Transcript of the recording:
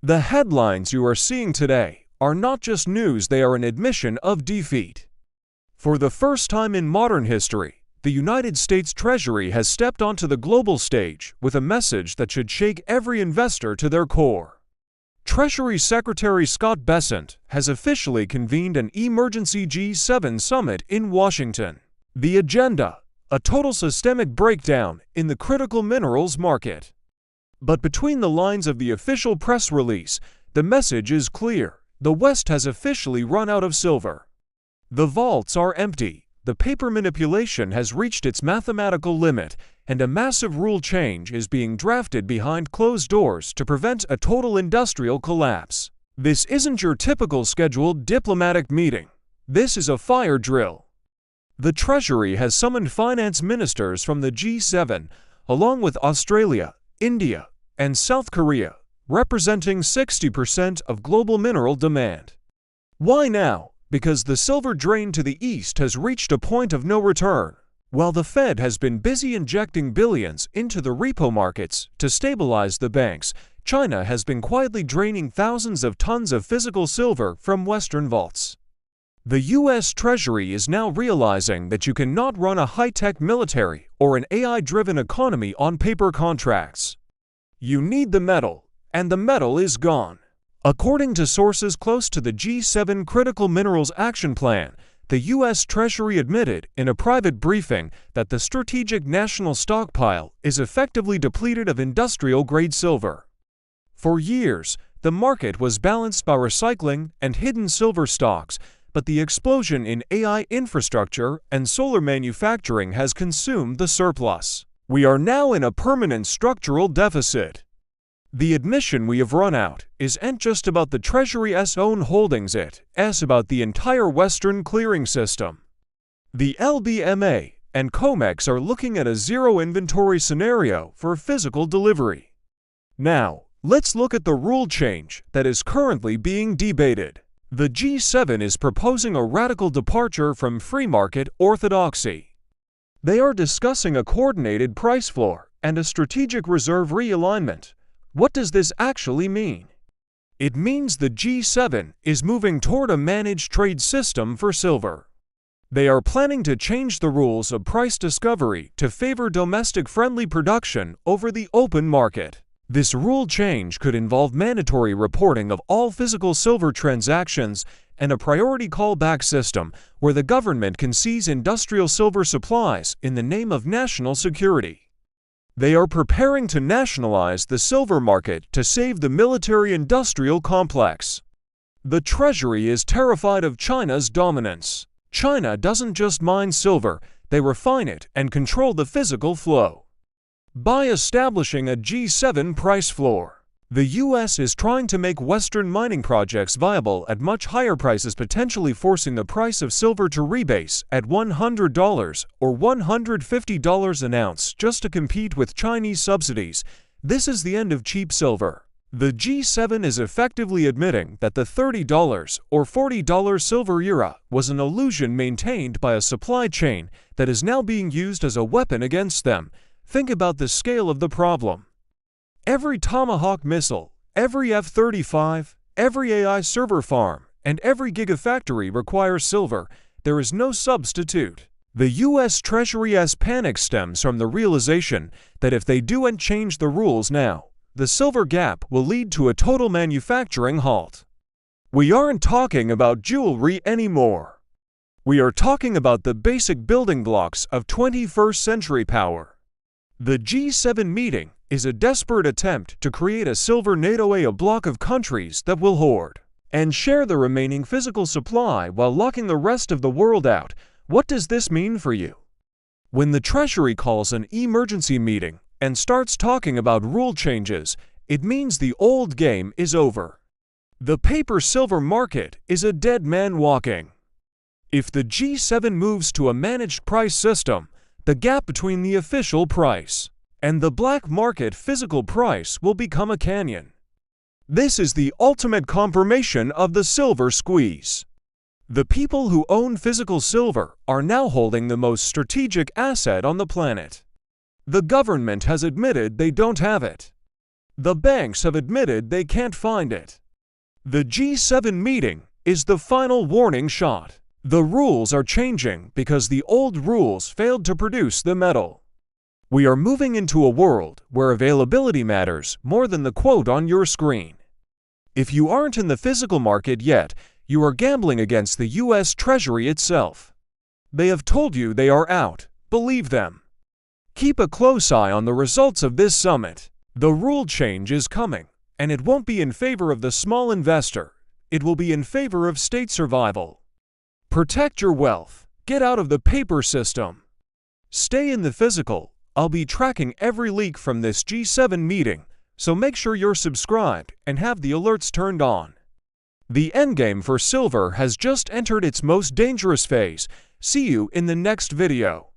The headlines you are seeing today are not just news, they are an admission of defeat. For the first time in modern history, the United States Treasury has stepped onto the global stage with a message that should shake every investor to their core. Treasury Secretary Scott Bessent has officially convened an emergency G7 summit in Washington. The agenda: a total systemic breakdown in the critical minerals market. But between the lines of the official press release, the message is clear: the West has officially run out of silver. The vaults are empty, the paper manipulation has reached its mathematical limit, and a massive rule change is being drafted behind closed doors to prevent a total industrial collapse. This isn't your typical scheduled diplomatic meeting. This is a fire drill. The Treasury has summoned finance ministers from the G7, along with Australia, India, and South Korea, representing 60% of global mineral demand. Why now? Because the silver drain to the east has reached a point of no return. While the Fed has been busy injecting billions into the repo markets to stabilize the banks, China has been quietly draining thousands of tons of physical silver from Western vaults. The US Treasury is now realizing that you cannot run a high-tech military or an AI-driven economy on paper contracts. You need the metal, and the metal is gone. According to sources close to the G7 Critical Minerals Action Plan, the US Treasury admitted in a private briefing that the strategic national stockpile is effectively depleted of industrial-grade silver. For years, the market was balanced by recycling and hidden silver stocks, but the explosion in AI infrastructure and solar manufacturing has consumed the surplus. We are now in a permanent structural deficit. The admission we have run out isn't just about the Treasury's own holdings, it's about the entire Western clearing system. The LBMA and COMEX are looking at a zero inventory scenario for physical delivery. Now, let's look at the rule change that is currently being debated. The G7 is proposing a radical departure from free market orthodoxy. They are discussing a coordinated price floor and a strategic reserve realignment. What does this actually mean? It means the G7 is moving toward a managed trade system for silver. They are planning to change the rules of price discovery to favor domestic-friendly production over the open market. This rule change could involve mandatory reporting of all physical silver transactions and a priority callback system where the government can seize industrial silver supplies in the name of national security. They are preparing to nationalize the silver market to save the military-industrial complex. The Treasury is terrified of China's dominance. China doesn't just mine silver, they refine it and control the physical flow. By establishing a G7 price floor, the US is trying to make Western mining projects viable at much higher prices, potentially forcing the price of silver to rebase at $100 or $150 an ounce just to compete with Chinese subsidies. This is the end of cheap silver. The G7 is effectively admitting that the $30 or $40 silver era was an illusion maintained by a supply chain that is now being used as a weapon against them. Think about the scale of the problem. Every Tomahawk missile, every F-35, every AI server farm, and every gigafactory requires silver. There is no substitute. The US Treasury's panic stems from the realization that if they don't change the rules now, the silver gap will lead to a total manufacturing halt. We aren't talking about jewelry anymore. We are talking about the basic building blocks of 21st century power. The G7 meeting is a desperate attempt to create a silver NATO, a bloc of countries that will hoard and share the remaining physical supply while locking the rest of the world out. What does this mean for you? When the Treasury calls an emergency meeting and starts talking about rule changes, it means the old game is over. The paper silver market is a dead man walking. If the G7 moves to a managed price system, the gap between the official price and the black market physical price will become a canyon. This is the ultimate confirmation of the silver squeeze. The people who own physical silver are now holding the most strategic asset on the planet. The government has admitted they don't have it. The banks have admitted they can't find it. The G7 meeting is the final warning shot. The rules are changing because the old rules failed to produce the metal. We are moving into a world where availability matters more than the quote on your screen. If you aren't in the physical market yet, you are gambling against the US Treasury itself. They have told you they are out. Believe them. Keep a close eye on the results of this summit. The rule change is coming, and it won't be in favor of the small investor. It will be in favor of state survival. Protect your wealth. Get out of the paper system. Stay in the physical. I'll be tracking every leak from this G7 meeting, so make sure you're subscribed and have the alerts turned on. The endgame for silver has just entered its most dangerous phase. See you in the next video.